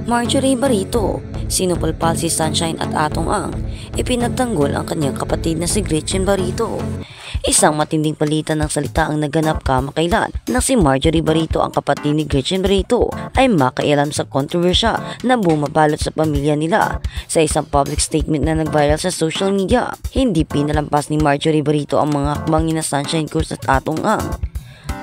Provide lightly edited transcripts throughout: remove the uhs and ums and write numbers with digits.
Marjorie Barito, sinupalpal si Sunshine at Atong Ang, ipinagtanggol ang kanyang kapatid na si Gretchen Barito. Isang matinding palitan ng salita ang naganap kamakailan na si Marjorie Barito, ang kapatid ni Gretchen Barito, ay makaialam sa kontrobersya na bumabalot sa pamilya nila. Sa isang public statement na nag-viral sa social media, hindi pinalampas ni Marjorie Barito ang mga hakbang ni Sunshine Cruz at Atong Ang,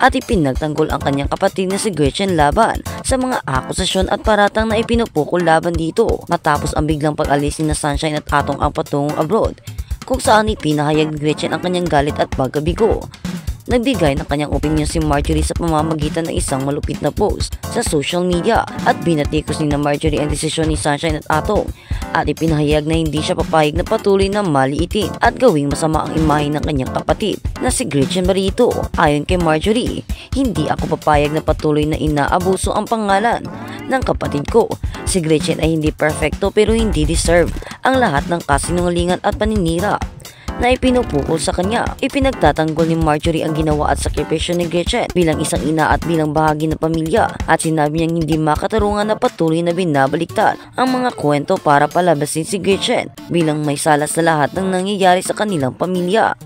at ipinagtanggol ang kanyang kapatid na si Gretchen laban sa mga akusasyon at paratang na ipinupukol laban dito matapos ang biglang pag-alis ni Sunshine at Atong Ang patungong abroad, kung saan ipinahayag ni Gretchen ang kanyang galit at pagkabigo. Nagbigay ng kanyang opinion si Marjorie sa pamamagitan ng isang malupit na post sa social media at binatikos ni Marjorie ang desisyon ni Sunshine at Atong, at ipinahayag na hindi siya papayag na patuloy na maliitin at gawing masama ang imahe ng kanyang kapatid na si Gretchen Barito. Ayon kay Marjorie, hindi ako papayag na patuloy na inaabuso ang pangalan ng kapatid ko. Si Gretchen ay hindi perfecto pero hindi deserve ang lahat ng kasinungalingan at paninira na ipinupukol sa kanya. Ipinagtatanggol ni Marjorie ang ginawa at sakripisyo ni Gretchen bilang isang ina at bilang bahagi ng pamilya, at sinabi niyang hindi makatarungan na patuloy na binabaliktad ang mga kwento para palabasin si Gretchen bilang may sala sa lahat ng nangyayari sa kanilang pamilya.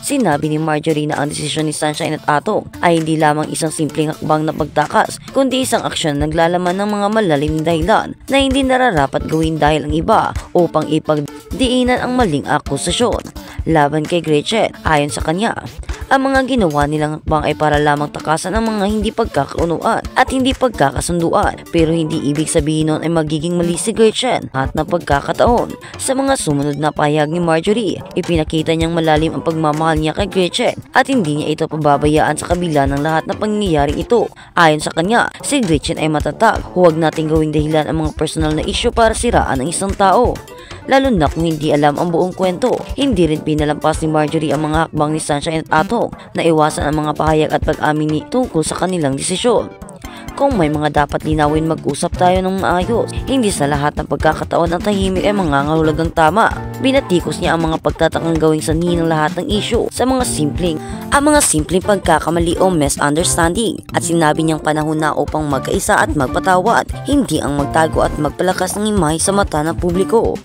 Sinabi ni Marjorie na ang desisyon ni Sunshine at Atong ay hindi lamang isang simpleng hakbang na pagtakas, kundi isang aksyon na naglalaman ng mga malalim na dahilan na hindi nararapat gawin dahil ang iba upang ipagdiinan ang maling akusasyon laban kay Gretchen. Ayon sa kanya, ang mga ginawa nilang hakbang ay para lamang takasan ang mga hindi pagkakaunuan at hindi pagkakasunduan, pero hindi ibig sabihin nun ay magiging mali si Gretchen at na pagkakataon. Sa mga sumunod na pahayag ni Marjorie, ipinakita niyang malalim ang pagmamahal niya kay Gretchen at hindi niya ito pababayaan sa kabila ng lahat na pangyayari ito. Ayon sa kanya, si Gretchen ay matatag. Huwag nating gawing dahilan ang mga personal na isyu para siraan ang isang tao, lalo na kung hindi alam ang buong kwento. Hindi rin pinalampas ni Marjorie ang mga hakbang ni Sunshine at Atong na iwasan ang mga pahayag at pag-amin tungkol sa kanilang desisyon. Kung may mga dapat linawin, mag-usap tayo ng maayos. Hindi sa lahat ng pagkakataon ang tahimik ay mangangahulugang tama. Binatikos niya ang mga pagtatakang gawing sanhi ng lahat ng issue sa mga simpleng pagkakamali o misunderstanding, at sinabi niyang panahon na upang magkaisa at magpatawad, hindi ang magtago at magpalakas ng imahe sa mata ng publiko.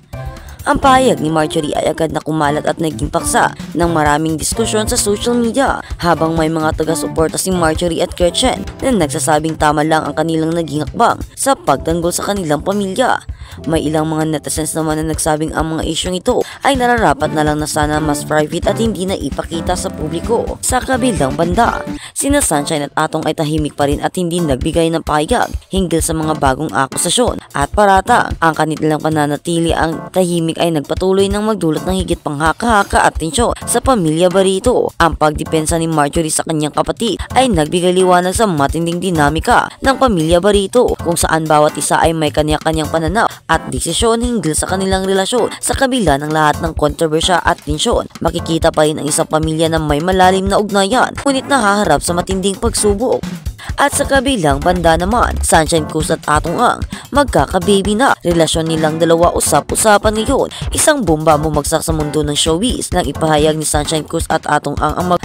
Ang pahayag ni Marjorie ay agad na kumalat at naging paksa ng maraming diskusyon sa social media, habang may mga taga-suporta si Marjorie at Gretchen na nagsasabing tama lang ang kanilang naging hakbang sa pagtanggol sa kanilang pamilya. May ilang mga netizens naman na nagsabing ang mga isyong ito ay nararapat na lang na sana mas private at hindi na ipakita sa publiko. Sa kabilang banda, sina Sunshine at Atong ay tahimik pa rin at hindi nagbigay ng pahayag hinggil sa mga bagong akusasyon at paratang. Ang kanilang pananatili ang tahimik ay nagpatuloy ng magdulot ng higit pang haka-haka at tensyon sa pamilya Barito. Ang pagdepensa ni Marjorie sa kanyang kapatid ay nagbigay liwanag sa matinding dinamika ng pamilya Barito, kung saan bawat isa ay may kanya-kanyang pananaw at desisyon hinggil sa kanilang relasyon. Sa kabila ng lahat ng kontrobersya at tensyon, makikita pa rin ang isang pamilya na may malalim na ugnayan, ngunit nahaharap sa matinding pagsubok. At sa kabilang banda naman, Sunshine Cruz at Atong Ang, magkakababy na. Relasyon nilang dalawa usap-usapan ngayon. Isang bomba bumagsak sa mundo ng showbiz nang ipahayag ni Sunshine Cruz at Atong Ang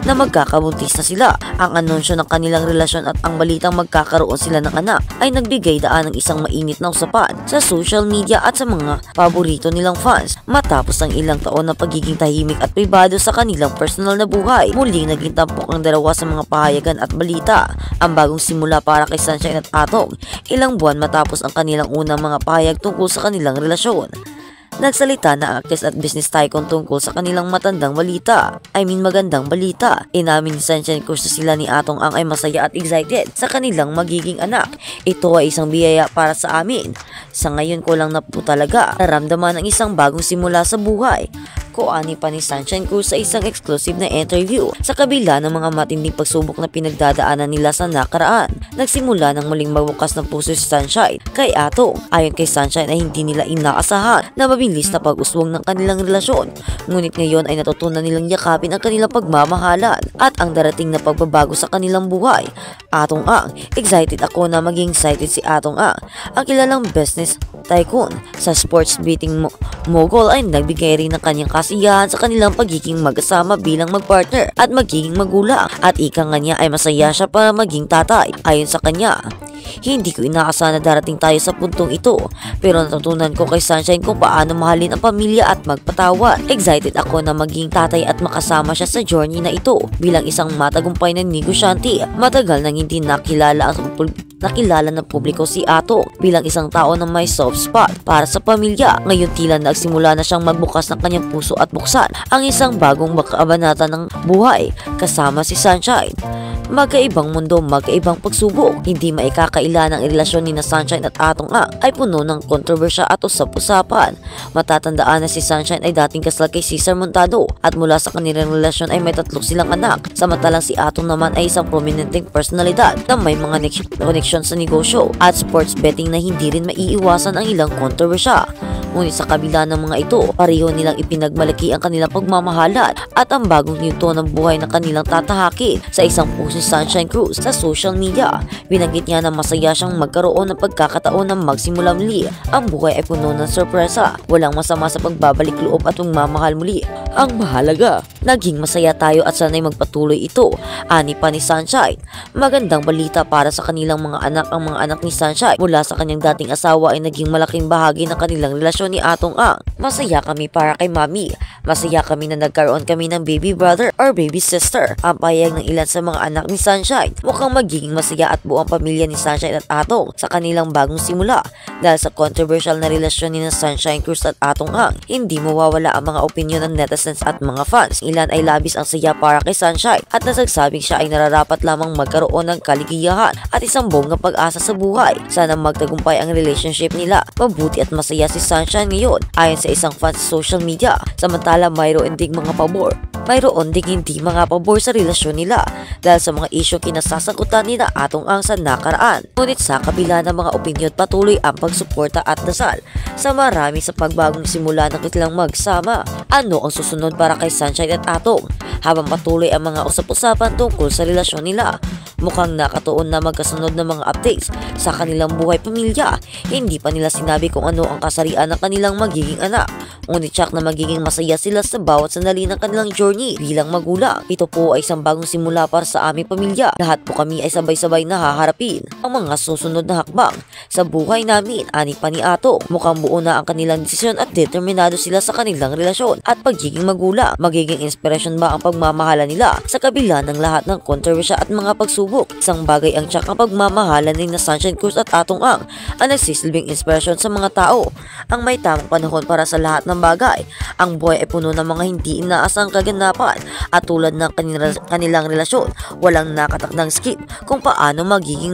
na magkakabuntis na sila. Ang anunsyo ng kanilang relasyon at ang balitang magkakaroon sila ng anak ay nagbigay daan ng isang mainit na usapan sa social media at sa mga paborito nilang fans. Matapos ang ilang taon na pagiging tahimik at pribado sa kanilang personal na buhay, muling naging tampok ang dalawa sa mga pahayagan at balita. Ang bagong simula para kay Sunshine at Atong, ilang buwan matapos ang kanilang unang mga pahayag tungkol sa kanilang relasyon. Nagsalita na actress at business tycoon tungkol sa kanilang magandang balita. Inamin ni Sunshine Cruz na sila ni Atong Ang ay masaya at excited sa kanilang magiging anak. Ito ay isang biyaya para sa amin. Sa ngayon ko lang na po talaga naramdaman ang isang bagong simula sa buhay ko, ani pa ni Sunshine Cruz sa isang exclusive na interview. Sa kabila ng mga matinding pagsubok na pinagdadaanan nila sa nakaraan, nagsimula ng muling magbukas ng puso si Sunshine kay Atong. Ayon kay Sunshine ay hindi nila inaasahan na mabilis na pag-uswang ng kanilang relasyon. Ngunit ngayon ay natutunan nilang yakapin ang kanilang pagmamahalan at ang darating na pagbabago sa kanilang buhay. Atong Ang, excited ako na maging excited si Atong Ang. Ang kilalang business tycoon sa sports betting mogul ay nagbigay rin ng kanyang kasiyahan sa kanilang pagiging mag-asama bilang magpartner at magiging magulang, at ika nga niya ay masaya siya para maging tatay. Ayon sa kanya, hindi ko inaasahan na darating tayo sa puntong ito, pero natutunan ko kay Sunshine kung paano mahalin ang pamilya at magpatawad. Excited ako na maging tatay at makasama siya sa journey na ito bilang isang matagumpay na negosyante. Matagal nang hindi nakilala ng publiko si Atong bilang isang tao na may soft spot para sa pamilya. Ngayon tila nagsimula na siyang magbukas ng kanyang puso at buksan ang isang bagong kabanata ng buhay kasama si Sunshine. Magkaibang mundo, magkaibang pagsubok. Hindi maikakaila ng relasyon ni Sunshine at Atong Ang ay puno ng kontrobersya at usap-usapan. Matatandaan na si Sunshine ay dating kasal kay Cesar Montado at mula sa kanilang relasyon ay may 3 silang anak. Samantalang si Atong naman ay isang prominenteng personalidad na may mga connection sa negosyo at sports betting na hindi rin maiiwasan ang ilang kontrobersya. Ngunit sa kabila ng mga ito, pareho nilang ipinagmalaki ang kanilang pagmamahalan at ang bagong yugto ng buhay na kanilang tatahakin. Sa isang post ni Sunshine Cruz sa social media, binanggit niya na masaya siyang magkaroon ng pagkakataon na magsimula muli. Ang buhay ay puno ng sorpresa. Walang masama sa pagbabalik loob at magmamahal muli. Ang mahalaga, naging masaya tayo at sana'y magpatuloy ito. Ani pa ni Sunshine. Magandang balita para sa kanilang mga anak. Ang mga anak ni Sunshine mula sa kanyang dating asawa ay naging malaking bahagi ng kanilang relasyon ni Atong Ang. Masaya kami para kay Mami. Masaya kami na nagkaroon kami ng baby brother or baby sister. Ang payag ng ilan sa mga anak ni Sunshine. Mukhang magiging masaya at buong pamilya ni Sunshine at Atong sa kanilang bagong simula. Dahil sa controversial na relasyon ni Sunshine Cruz at Atong Ang, hindi mawawala ang mga opinyon ng netizens at mga fans. Ilan ay labis ang saya para kay Sunshine at nasagsabing siya ay nararapat lamang magkaroon ng kaligayahan at isang buong pag-asa sa buhay. Sana magtagumpay ang relationship nila. Mabuti at masaya si Sunshine ngayon, ayon sa isang fan sa social media. Samantala mayroon ding mga pabor. Mayroon ding hindi mga pabor sa relasyon nila dahil sa mga isyu kinasasagutan nila Atong Ang sa nakaraan. Ngunit sa kabila ng mga opinyon, patuloy ang pagsuporta at dasal sa marami sa pagbagong simula ng kanilang magsama. Ano ang susunod para kay Sunshine at Atong habang patuloy ang mga usap-usapan tungkol sa relasyon nila? Mukhang nakatuon na magkasunod ng mga updates sa kanilang buhay pamilya. Hindi pa nila sinabi kung ano ang kasarian ng kanilang magiging anak. Ngunit tiyak na magiging masaya sila sa bawat sandali ng kanilang journey bilang magulang. Ito po ay isang bagong simula para sa aming pamilya. Lahat po kami ay sabay-sabay na haharapin ang mga susunod na hakbang sa buhay namin. Ani pa ni Atong, mukhang buo na ang kanilang desisyon at determinado sila sa kanilang relasyon at pagiging magulang. Magiging inspirasyon ba ang pagmamahala nila sa kabila ng lahat ng kontrobersya at mga pagsubok? Isang bagay ang tiyak ang pagmamahala ni Sunshine Cruz at Atong Ang ang nagsisilbing inspirasyon sa mga tao. Ang may tamang panahon para sa lahat ng bagay. Ang buhay ay puno ng mga hindi inaasang kaganapan at tulad ng kanilang relasyon, walang nakatakdang script kung paano magiging